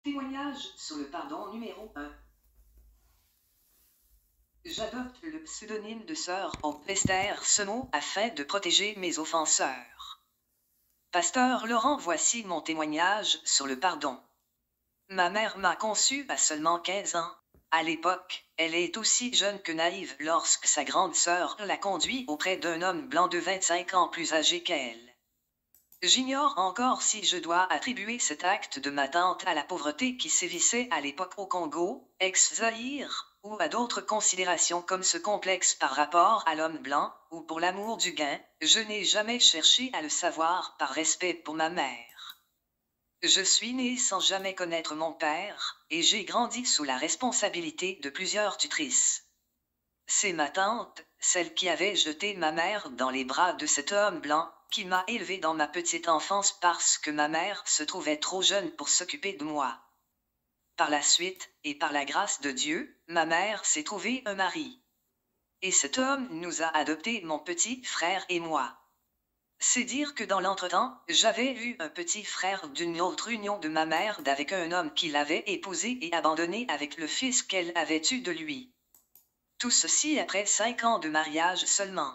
Témoignage sur le pardon numéro 1. J'adopte le pseudonyme de sœur Esther Semot afin de protéger mes offenseurs. Pasteur Laurent, voici mon témoignage sur le pardon. Ma mère m'a conçu à seulement 15 ans. À l'époque, elle est aussi jeune que naïve lorsque sa grande sœur l'a conduit auprès d'un homme blanc de 25 ans plus âgé qu'elle. J'ignore encore si je dois attribuer cet acte de ma tante à la pauvreté qui sévissait à l'époque au Congo, ex-Zaïre, ou à d'autres considérations comme ce complexe par rapport à l'homme blanc, ou pour l'amour du gain. Je n'ai jamais cherché à le savoir par respect pour ma mère. Je suis née sans jamais connaître mon père, et j'ai grandi sous la responsabilité de plusieurs tutrices. C'est ma tante, celle qui avait jeté ma mère dans les bras de cet homme blanc, qui m'a élevée dans ma petite enfance parce que ma mère se trouvait trop jeune pour s'occuper de moi. Par la suite, et par la grâce de Dieu, ma mère s'est trouvée un mari. Et cet homme nous a adoptés, mon petit frère et moi. C'est dire que dans l'entretemps, j'avais eu un petit frère d'une autre union de ma mère avec un homme qui l'avait épousé et abandonné avec le fils qu'elle avait eu de lui. Tout ceci après 5 ans de mariage seulement.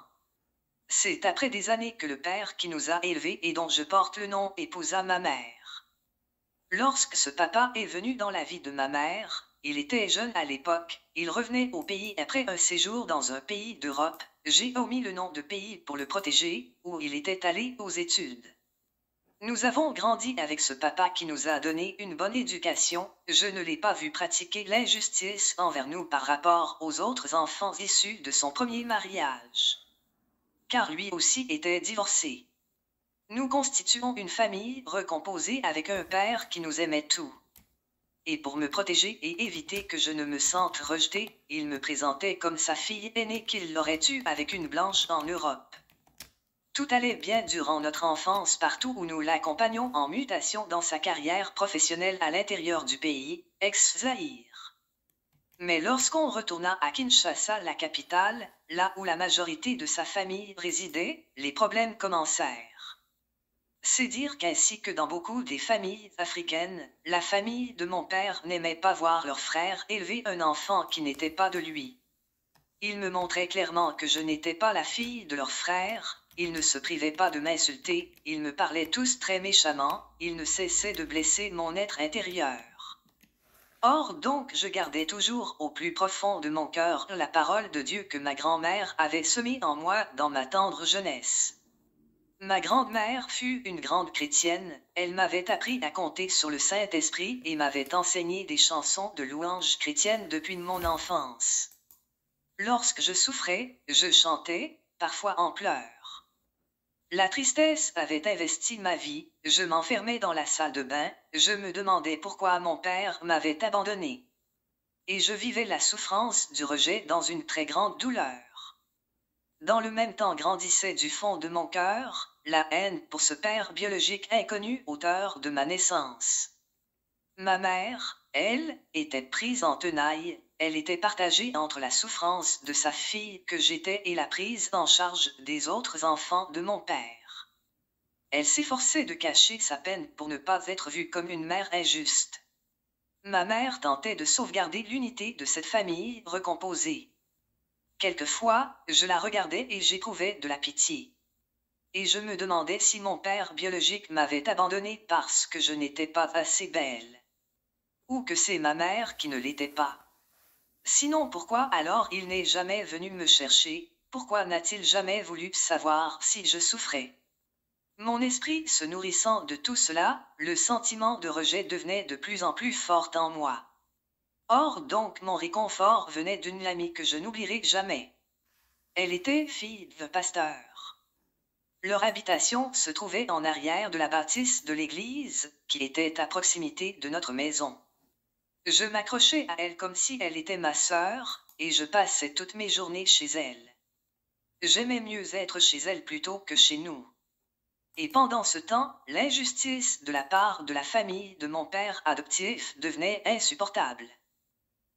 C'est après des années que le père qui nous a élevés et dont je porte le nom épousa ma mère. Lorsque ce papa est venu dans la vie de ma mère, il était jeune à l'époque, il revenait au pays après un séjour dans un pays d'Europe, j'ai omis le nom de pays pour le protéger, où il était allé aux études. Nous avons grandi avec ce papa qui nous a donné une bonne éducation, je ne l'ai pas vu pratiquer l'injustice envers nous par rapport aux autres enfants issus de son premier mariage. Car lui aussi était divorcé. Nous constituons une famille recomposée avec un père qui nous aimait tout. Et pour me protéger et éviter que je ne me sente rejetée, il me présentait comme sa fille aînée qu'il l'aurait eue avec une blanche en Europe. Tout allait bien durant notre enfance partout où nous l'accompagnions en mutation dans sa carrière professionnelle à l'intérieur du pays, ex-Zaïre. Mais lorsqu'on retourna à Kinshasa, la capitale, là où la majorité de sa famille résidait, les problèmes commencèrent. C'est dire qu'ainsi que dans beaucoup des familles africaines, la famille de mon père n'aimait pas voir leur frère élever un enfant qui n'était pas de lui. Ils me montraient clairement que je n'étais pas la fille de leur frère, ils ne se privaient pas de m'insulter, ils me parlaient tous très méchamment, ils ne cessaient de blesser mon être intérieur. Or donc je gardais toujours au plus profond de mon cœur la parole de Dieu que ma grand-mère avait semée en moi dans ma tendre jeunesse. Ma grand-mère fut une grande chrétienne, elle m'avait appris à compter sur le Saint-Esprit et m'avait enseigné des chansons de louanges chrétiennes depuis mon enfance. Lorsque je souffrais, je chantais, parfois en pleurs. La tristesse avait investi ma vie, je m'enfermais dans la salle de bain, je me demandais pourquoi mon père m'avait abandonné. Et je vivais la souffrance du rejet dans une très grande douleur. Dans le même temps grandissait du fond de mon cœur, la haine pour ce père biologique inconnu auteur de ma naissance. Ma mère, elle, était prise en tenaille, elle était partagée entre la souffrance de sa fille que j'étais et la prise en charge des autres enfants de mon père. Elle s'efforçait de cacher sa peine pour ne pas être vue comme une mère injuste. Ma mère tentait de sauvegarder l'unité de cette famille recomposée. Quelquefois, je la regardais et j'éprouvais de la pitié. Et je me demandais si mon père biologique m'avait abandonnée parce que je n'étais pas assez belle. Ou que c'est ma mère qui ne l'était pas. Sinon pourquoi alors il n'est jamais venu me chercher, pourquoi n'a-t-il jamais voulu savoir si je souffrais? Mon esprit se nourrissant de tout cela, le sentiment de rejet devenait de plus en plus fort en moi. Or donc mon réconfort venait d'une amie que je n'oublierai jamais. Elle était fille de pasteur. Leur habitation se trouvait en arrière de la bâtisse de l'église, qui était à proximité de notre maison. Je m'accrochais à elle comme si elle était ma sœur, et je passais toutes mes journées chez elle. J'aimais mieux être chez elle plutôt que chez nous. Et pendant ce temps, l'injustice de la part de la famille de mon père adoptif devenait insupportable.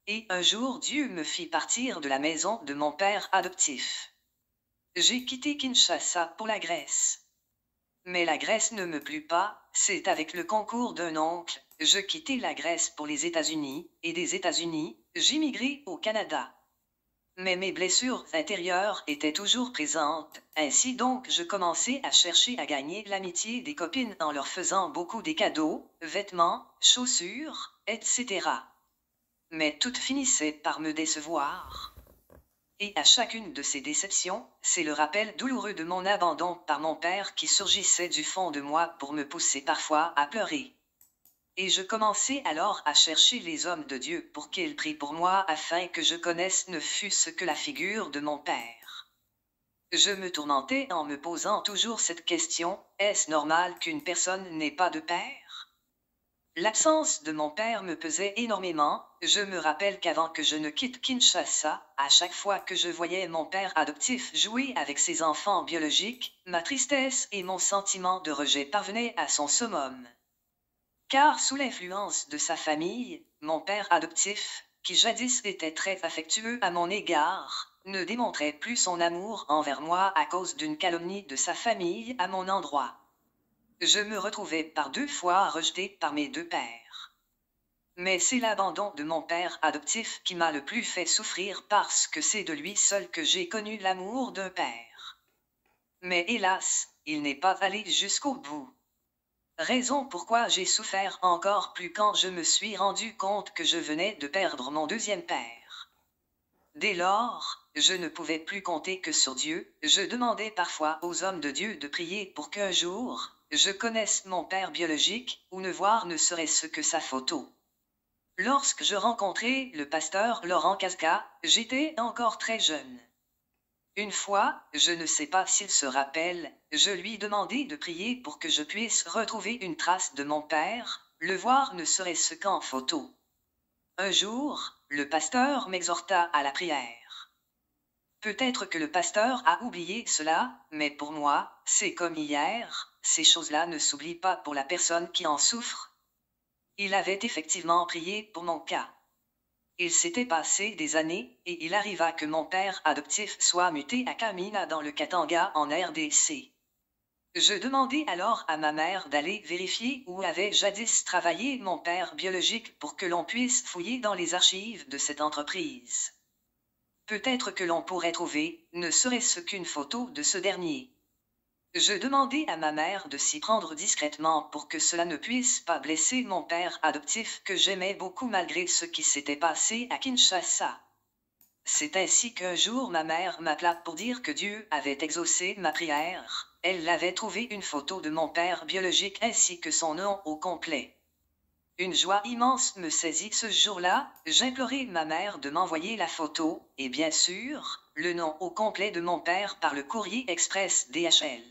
Et un jour Dieu me fit partir de la maison de mon père adoptif. J'ai quitté Kinshasa pour la Grèce. Mais la Grèce ne me plut pas, c'est avec le concours d'un oncle, je quittai la Grèce pour les États-Unis, et des États-Unis, j'immigrai au Canada. Mais mes blessures intérieures étaient toujours présentes, ainsi donc je commençai à chercher à gagner l'amitié des copines en leur faisant beaucoup des cadeaux, vêtements, chaussures, etc. Mais toutes finissaient par me décevoir. Et à chacune de ces déceptions, c'est le rappel douloureux de mon abandon par mon père qui surgissait du fond de moi pour me pousser parfois à pleurer. Et je commençai alors à chercher les hommes de Dieu pour qu'ils prient pour moi afin que je connaisse ne fût-ce que la figure de mon Père. Je me tourmentais en me posant toujours cette question, est-ce normal qu'une personne n'ait pas de père? L'absence de mon père me pesait énormément, je me rappelle qu'avant que je ne quitte Kinshasa, à chaque fois que je voyais mon père adoptif jouer avec ses enfants biologiques, ma tristesse et mon sentiment de rejet parvenaient à son summum. Car sous l'influence de sa famille, mon père adoptif, qui jadis était très affectueux à mon égard, ne démontrait plus son amour envers moi à cause d'une calomnie de sa famille à mon endroit. Je me retrouvais par 2 fois rejeté par mes 2 pères. Mais c'est l'abandon de mon père adoptif qui m'a le plus fait souffrir parce que c'est de lui seul que j'ai connu l'amour d'un père. Mais hélas, il n'est pas allé jusqu'au bout. Raison pourquoi j'ai souffert encore plus quand je me suis rendu compte que je venais de perdre mon 2e père. Dès lors, je ne pouvais plus compter que sur Dieu, je demandais parfois aux hommes de Dieu de prier pour qu'un jour, je connaisse mon père biologique, ou ne voir ne serait-ce que sa photo. Lorsque je rencontrai le pasteur Laurent Casca, j'étais encore très jeune. Une fois, je ne sais pas s'il se rappelle, je lui demandai de prier pour que je puisse retrouver une trace de mon père, le voir ne serait-ce qu'en photo. Un jour, le pasteur m'exhorta à la prière. Peut-être que le pasteur a oublié cela, mais pour moi, c'est comme hier, ces choses-là ne s'oublient pas pour la personne qui en souffre. Il avait effectivement prié pour mon cas. Il s'était passé des années, et il arriva que mon père adoptif soit muté à Kamina dans le Katanga en RDC. Je demandai alors à ma mère d'aller vérifier où avait jadis travaillé mon père biologique pour que l'on puisse fouiller dans les archives de cette entreprise. Peut-être que l'on pourrait trouver, ne serait-ce qu'une photo de ce dernier. Je demandai à ma mère de s'y prendre discrètement pour que cela ne puisse pas blesser mon père adoptif que j'aimais beaucoup malgré ce qui s'était passé à Kinshasa. C'est ainsi qu'un jour ma mère m'appela pour dire que Dieu avait exaucé ma prière. Elle avait trouvé une photo de mon père biologique ainsi que son nom au complet. Une joie immense me saisit ce jour-là, j'implorai ma mère de m'envoyer la photo, et bien sûr, le nom au complet de mon père par le courrier express DHL.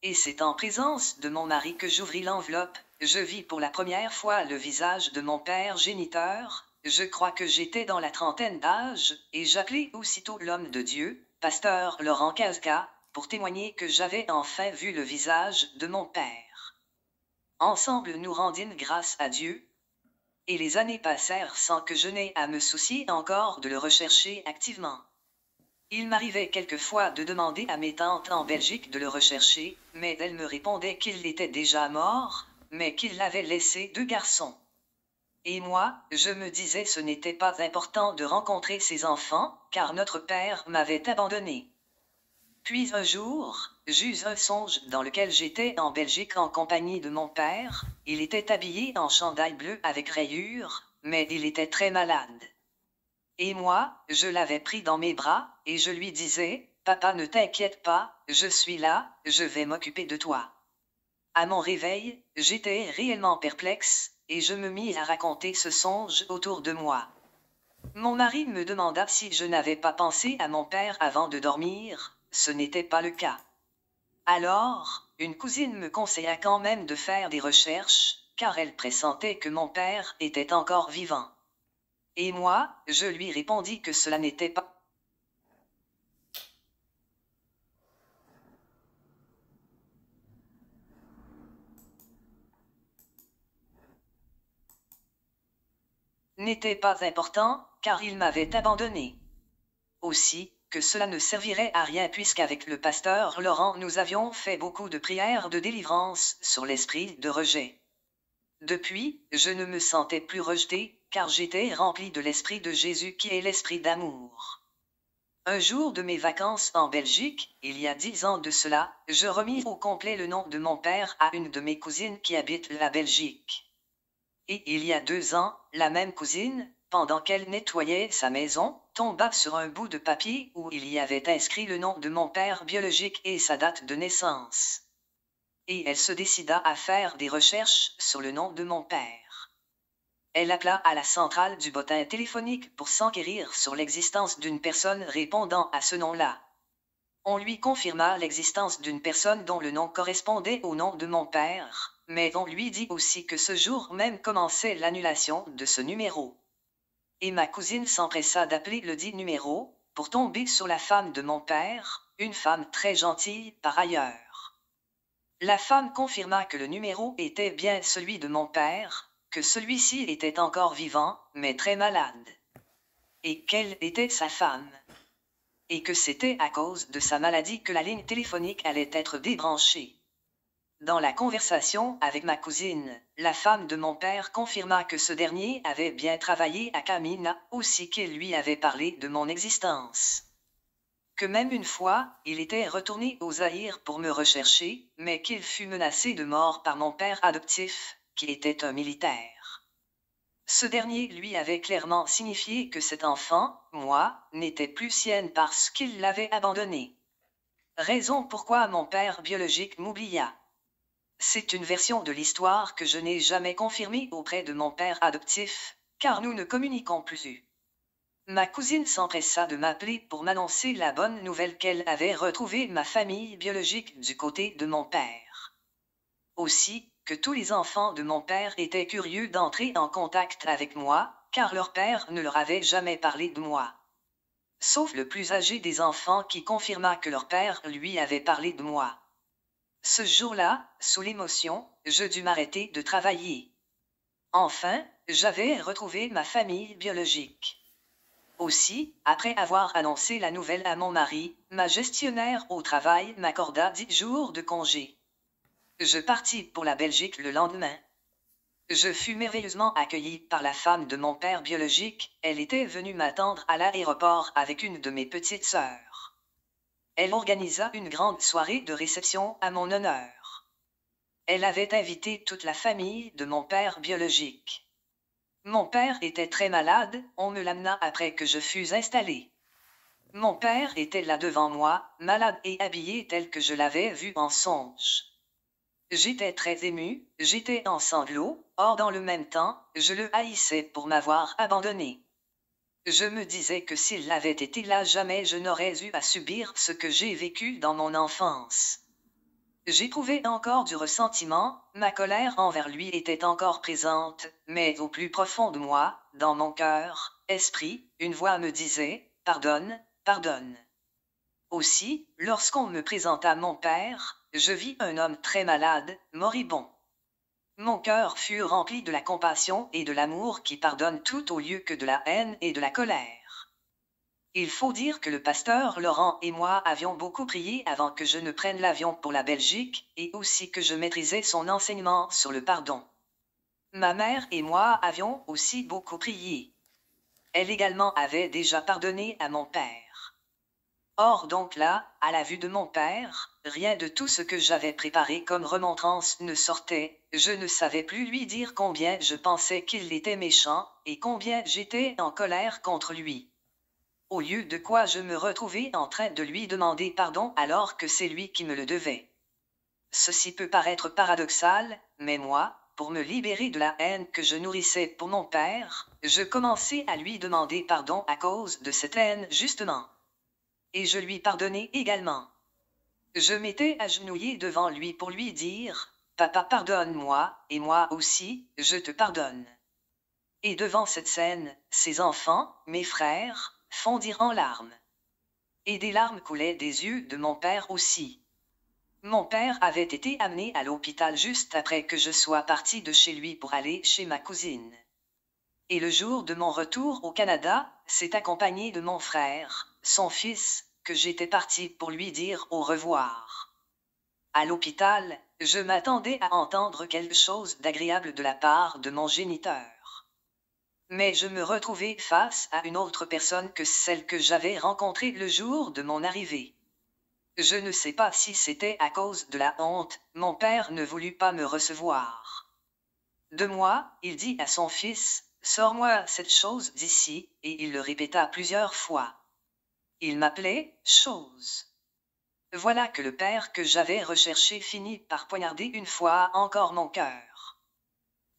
Et c'est en présence de mon mari que j'ouvris l'enveloppe, je vis pour la première fois le visage de mon père géniteur, je crois que j'étais dans la trentaine d'âge, et j'appelai aussitôt l'homme de Dieu, pasteur Laurent Casca, pour témoigner que j'avais enfin vu le visage de mon père. Ensemble nous rendîmes grâce à Dieu, et les années passèrent sans que je n'aie à me soucier encore de le rechercher activement. Il m'arrivait quelquefois de demander à mes tantes en Belgique de le rechercher, mais elles me répondaient qu'il était déjà mort, mais qu'il avait laissé 2 garçons. Et moi, je me disais ce n'était pas important de rencontrer ses enfants, car notre père m'avait abandonné. Puis un jour, j'eus un songe dans lequel j'étais en Belgique en compagnie de mon père, il était habillé en chandail bleu avec rayures, mais il était très malade. Et moi, je l'avais pris dans mes bras, et je lui disais, « Papa, ne t'inquiète pas, je suis là, je vais m'occuper de toi. » À mon réveil, j'étais réellement perplexe, et je me mis à raconter ce songe autour de moi. Mon mari me demanda si je n'avais pas pensé à mon père avant de dormir, ce n'était pas le cas. Alors, une cousine me conseilla quand même de faire des recherches, car elle pressentait que mon père était encore vivant. Et moi, je lui répondis que cela n'était pas important, car il m'avait abandonné. Aussi, que cela ne servirait à rien puisqu'avec le pasteur Laurent nous avions fait beaucoup de prières de délivrance sur l'esprit de rejet. Depuis, je ne me sentais plus rejeté, car j'étais rempli de l'esprit de Jésus qui est l'esprit d'amour. Un jour de mes vacances en Belgique, il y a 10 ans de cela, je remis au complet le nom de mon père à une de mes cousines qui habite la Belgique. Et il y a 2 ans, la même cousine, pendant qu'elle nettoyait sa maison, tomba sur un bout de papier où il y avait inscrit le nom de mon père biologique et sa date de naissance. Et elle se décida à faire des recherches sur le nom de mon père. Elle appela à la centrale du bottin téléphonique pour s'enquérir sur l'existence d'une personne répondant à ce nom-là. On lui confirma l'existence d'une personne dont le nom correspondait au nom de mon père, mais on lui dit aussi que ce jour même commençait l'annulation de ce numéro. Et ma cousine s'empressa d'appeler le dit numéro, pour tomber sur la femme de mon père, une femme très gentille par ailleurs. La femme confirma que le numéro était bien celui de mon père, que celui-ci était encore vivant, mais très malade. Et qu'elle était sa femme. Et que c'était à cause de sa maladie que la ligne téléphonique allait être débranchée. Dans la conversation avec ma cousine, la femme de mon père confirma que ce dernier avait bien travaillé à Kamina, aussi qu'il lui avait parlé de mon existence. Que même une fois, il était retourné au Zaïre pour me rechercher, mais qu'il fut menacé de mort par mon père adoptif, qui était un militaire. Ce dernier lui avait clairement signifié que cet enfant, moi, n'était plus sienne parce qu'il l'avait abandonné. Raison pourquoi mon père biologique m'oublia. C'est une version de l'histoire que je n'ai jamais confirmée auprès de mon père adoptif, car nous ne communiquons plus. Ma cousine s'empressa de m'appeler pour m'annoncer la bonne nouvelle qu'elle avait retrouvé ma famille biologique du côté de mon père. Aussi, que tous les enfants de mon père étaient curieux d'entrer en contact avec moi, car leur père ne leur avait jamais parlé de moi. Sauf le plus âgé des enfants qui confirma que leur père lui avait parlé de moi. Ce jour-là, sous l'émotion, je dus m'arrêter de travailler. Enfin, j'avais retrouvé ma famille biologique. Aussi, après avoir annoncé la nouvelle à mon mari, ma gestionnaire au travail m'accorda 10 jours de congé. Je partis pour la Belgique le lendemain. Je fus merveilleusement accueilli par la femme de mon père biologique, elle était venue m'attendre à l'aéroport avec une de mes petites sœurs. Elle organisa une grande soirée de réception à mon honneur. Elle avait invité toute la famille de mon père biologique. Mon père était très malade, on me l'amena après que je fus installé. Mon père était là devant moi, malade et habillé tel que je l'avais vu en songe. J'étais très ému, j'étais en sanglots, or dans le même temps, je le haïssais pour m'avoir abandonné. Je me disais que s'il avait été là jamais je n'aurais eu à subir ce que j'ai vécu dans mon enfance. J'éprouvais encore du ressentiment, ma colère envers lui était encore présente, mais au plus profond de moi, dans mon cœur, esprit, une voix me disait « Pardonne, pardonne ». Aussi, lorsqu'on me présenta mon père, je vis un homme très malade, moribond. Mon cœur fut rempli de la compassion et de l'amour qui pardonne tout au lieu que de la haine et de la colère. Il faut dire que le pasteur Laurent et moi avions beaucoup prié avant que je ne prenne l'avion pour la Belgique, et aussi que je maîtrisais son enseignement sur le pardon. Ma mère et moi avions aussi beaucoup prié. Elle également avait déjà pardonné à mon père. Or donc là, à la vue de mon père, rien de tout ce que j'avais préparé comme remontrance ne sortait, je ne savais plus lui dire combien je pensais qu'il était méchant, et combien j'étais en colère contre lui. Au lieu de quoi je me retrouvais en train de lui demander pardon alors que c'est lui qui me le devait. Ceci peut paraître paradoxal, mais moi, pour me libérer de la haine que je nourrissais pour mon père, je commençai à lui demander pardon à cause de cette haine justement. Et je lui pardonnais également. Je m'étais agenouillé devant lui pour lui dire « Papa pardonne-moi, et moi aussi, je te pardonne ». Et devant cette scène, ses enfants, mes frères, fondirent en larmes. Et des larmes coulaient des yeux de mon père aussi. Mon père avait été amené à l'hôpital juste après que je sois parti de chez lui pour aller chez ma cousine. Et le jour de mon retour au Canada, c'est accompagné de mon frère, son fils, que j'étais parti pour lui dire au revoir. À l'hôpital, je m'attendais à entendre quelque chose d'agréable de la part de mon géniteur. Mais je me retrouvais face à une autre personne que celle que j'avais rencontrée le jour de mon arrivée. Je ne sais pas si c'était à cause de la honte, mon père ne voulut pas me recevoir. De moi, il dit à son fils, « Sors-moi cette chose d'ici », et il le répéta plusieurs fois. Il m'appelait « chose ». Voilà que le père que j'avais recherché finit par poignarder une fois encore mon cœur.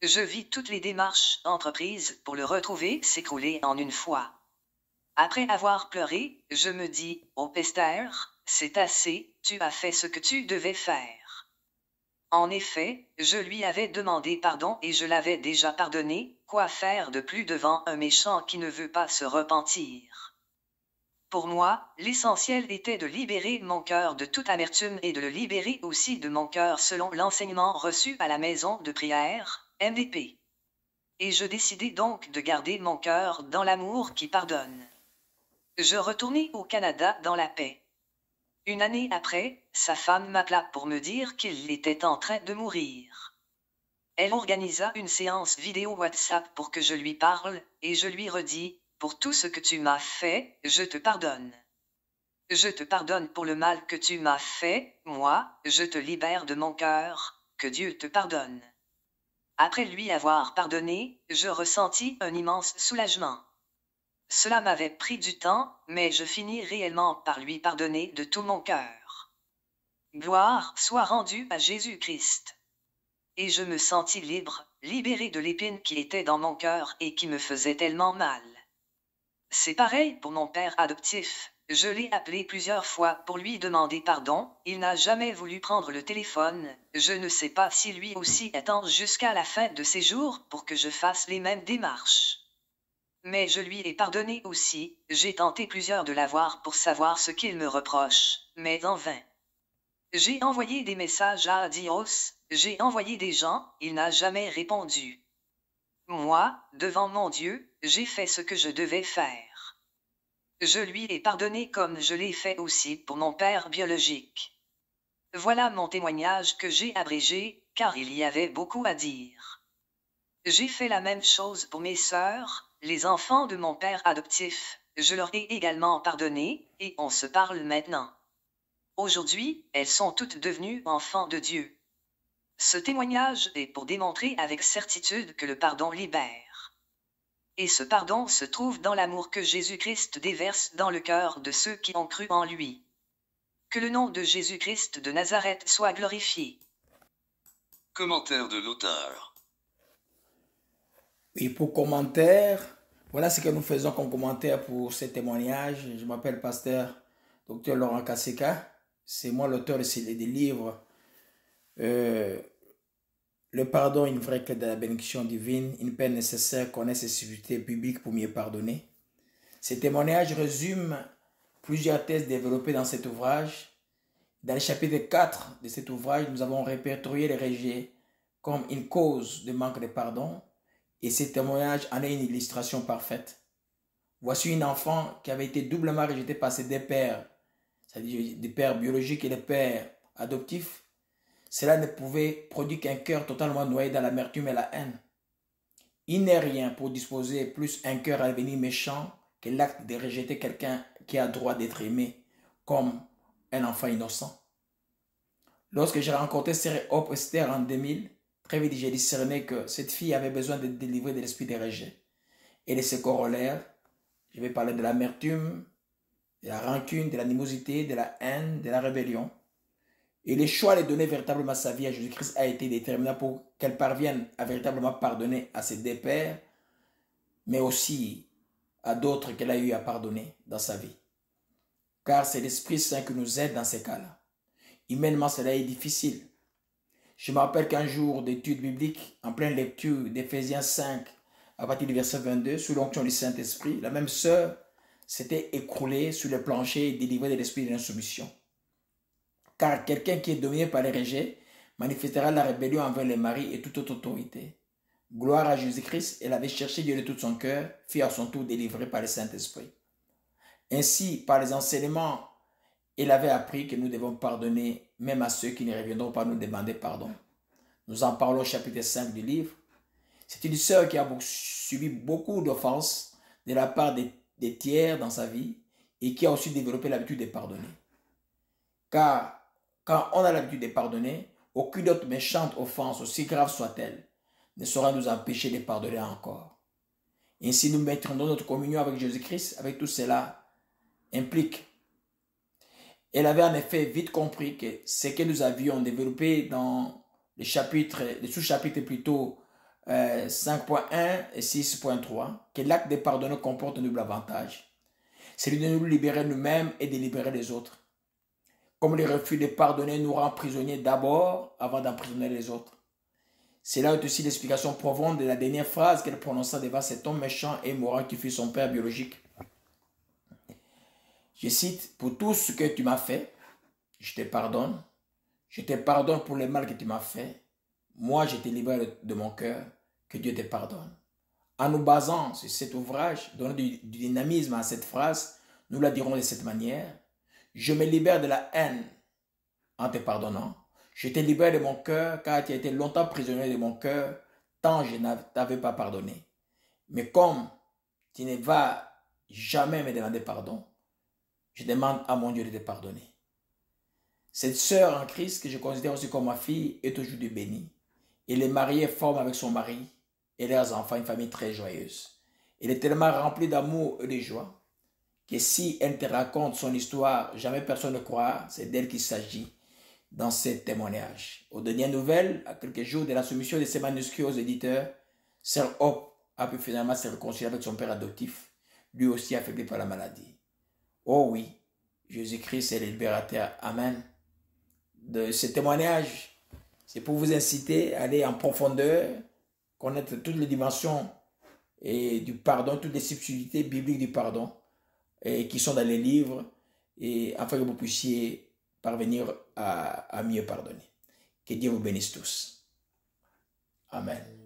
Je vis toutes les démarches entreprises pour le retrouver s'écrouler en une fois. Après avoir pleuré, je me dis, « Oh Pester, c'est assez, tu as fait ce que tu devais faire. » En effet, je lui avais demandé pardon et je l'avais déjà pardonné, quoi faire de plus devant un méchant qui ne veut pas se repentir? Pour moi, l'essentiel était de libérer mon cœur de toute amertume et de le libérer aussi de mon cœur selon l'enseignement reçu à la maison de prière, MDP. Et je décidai donc de garder mon cœur dans l'amour qui pardonne. Je retournai au Canada dans la paix. Une année après, sa femme m'appela pour me dire qu'il était en train de mourir. Elle organisa une séance vidéo WhatsApp pour que je lui parle, et je lui redis, « Pour tout ce que tu m'as fait, je te pardonne. Je te pardonne pour le mal que tu m'as fait, moi, je te libère de mon cœur, que Dieu te pardonne. » Après lui avoir pardonné, je ressentis un immense soulagement. Cela m'avait pris du temps, mais je finis réellement par lui pardonner de tout mon cœur. Gloire soit rendue à Jésus-Christ. Et je me sentis libre, libéré de l'épine qui était dans mon cœur et qui me faisait tellement mal. C'est pareil pour mon père adoptif. Je l'ai appelé plusieurs fois pour lui demander pardon, il n'a jamais voulu prendre le téléphone, je ne sais pas si lui aussi attend jusqu'à la fin de ses jours pour que je fasse les mêmes démarches. Mais je lui ai pardonné aussi, j'ai tenté plusieurs de l'avoir pour savoir ce qu'il me reproche, mais en vain. J'ai envoyé des messages à Dios, j'ai envoyé des gens, il n'a jamais répondu. Moi, devant mon Dieu, j'ai fait ce que je devais faire. Je lui ai pardonné comme je l'ai fait aussi pour mon père biologique. Voilà mon témoignage que j'ai abrégé, car il y avait beaucoup à dire. J'ai fait la même chose pour mes sœurs, les enfants de mon père adoptif, je leur ai également pardonné, et on se parle maintenant. Aujourd'hui, elles sont toutes devenues enfants de Dieu. Ce témoignage est pour démontrer avec certitude que le pardon libère. Et ce pardon se trouve dans l'amour que Jésus-Christ déverse dans le cœur de ceux qui ont cru en lui. Que le nom de Jésus-Christ de Nazareth soit glorifié. Commentaire de l'auteur. Et pour commentaire, voilà ce que nous faisons comme commentaire pour ce témoignage. Je m'appelle pasteur Dr Laurent Kaseka. C'est moi l'auteur des livres Le pardon, une vraie clé de la bénédiction divine, une peine nécessaire, connaître ses subtilités bibliques pour mieux pardonner. Ce témoignage résume plusieurs thèses développées dans cet ouvrage. Dans le chapitre 4 de cet ouvrage, nous avons répertorié les rejet comme une cause de manque de pardon. Et ce témoignage en est une illustration parfaite. Voici une enfant qui avait été doublement rejetée par ses deux pères, c'est-à-dire des pères biologiques et des pères adoptifs. Cela ne pouvait produire qu'un cœur totalement noyé dans l'amertume et la haine. Il n'est rien pour disposer plus un cœur à devenir méchant que l'acte de rejeter quelqu'un qui a droit d'être aimé comme un enfant innocent. Lorsque j'ai rencontré Sœur Hope Esther en 2000, très vite j'ai discerné que cette fille avait besoin d'être délivrée de l'esprit de rejet. Et de ses corollaires, je vais parler de l'amertume, de la rancune, de l'animosité, de la haine, de la rébellion. Et le choix de donner véritablement sa vie à Jésus-Christ a été déterminant pour qu'elle parvienne à véritablement pardonner à ses deux pères, mais aussi à d'autres qu'elle a eu à pardonner dans sa vie. Car c'est l'Esprit Saint qui nous aide dans ces cas-là. Humainement, cela est difficile. Je me rappelle qu'un jour d'études bibliques, en pleine lecture d'Éphésiens 5, à partir du verset 22, sous l'onction du Saint-Esprit, la même sœur s'était écroulée sur le plancher et délivrée de l'esprit de l'insoumission. Car quelqu'un qui est dominé par les rejets manifestera la rébellion envers les maris et toute autre autorité. Gloire à Jésus-Christ, elle avait cherché Dieu de tout son cœur, fut à son tour délivrée par le Saint-Esprit. Ainsi, par les enseignements, elle avait appris que nous devons pardonner même à ceux qui ne reviendront pas nous demander pardon. Nous en parlons au chapitre 5 du livre. C'est une sœur qui a subi beaucoup d'offenses de la part des tiers dans sa vie et qui a aussi développé l'habitude de pardonner. Car quand on a l'habitude de pardonner, aucune autre méchante offense, aussi grave soit-elle, ne saura nous empêcher de pardonner encore. Ainsi, nous mettrons dans notre communion avec Jésus-Christ, avec tout cela implique. Elle avait en effet vite compris que ce que nous avions développé dans les sous-chapitres plutôt 5.1 et 6.3, que l'acte de pardonner comporte un double avantage. Celui de nous libérer nous-mêmes et de libérer les autres. Comme le refus de pardonner nous rend prisonniers d'abord avant d'emprisonner les autres. C'est là aussi l'explication profonde de la dernière phrase qu'elle prononça devant cet homme méchant et mourant qui fut son père biologique. Je cite, « Pour tout ce que tu m'as fait, je te pardonne. Je te pardonne pour le mal que tu m'as fait. Moi, je te libère de mon cœur. Que Dieu te pardonne. » En nous basant sur cet ouvrage, donnant du dynamisme à cette phrase, nous la dirons de cette manière. Je me libère de la haine en te pardonnant. Je te libère de mon cœur car tu as été longtemps prisonnier de mon cœur tant je ne t'avais pas pardonné. Mais comme tu ne vas jamais me demander pardon, je demande à mon Dieu de te pardonner. Cette sœur en Christ, que je considère aussi comme ma fille, est aujourd'hui bénie. Elle est mariée, forme avec son mari et leurs enfants, une famille très joyeuse. Elle est tellement remplie d'amour et de joie que si elle te raconte son histoire, jamais personne ne croira, c'est d'elle qu'il s'agit dans ce témoignage. Aux dernières nouvelles, à quelques jours de la soumission de ces manuscrits aux éditeurs, Sœur Hope a pu finalement se réconcilier avec son père adoptif, lui aussi affaibli par la maladie. Oh oui, Jésus-Christ est le libérateur. Amen. De ce témoignage, c'est pour vous inciter à aller en profondeur, connaître toutes les dimensions et du pardon, toutes les subtilités bibliques du pardon et qui sont dans les livres, et afin que vous puissiez parvenir à mieux pardonner. Que Dieu vous bénisse tous. Amen.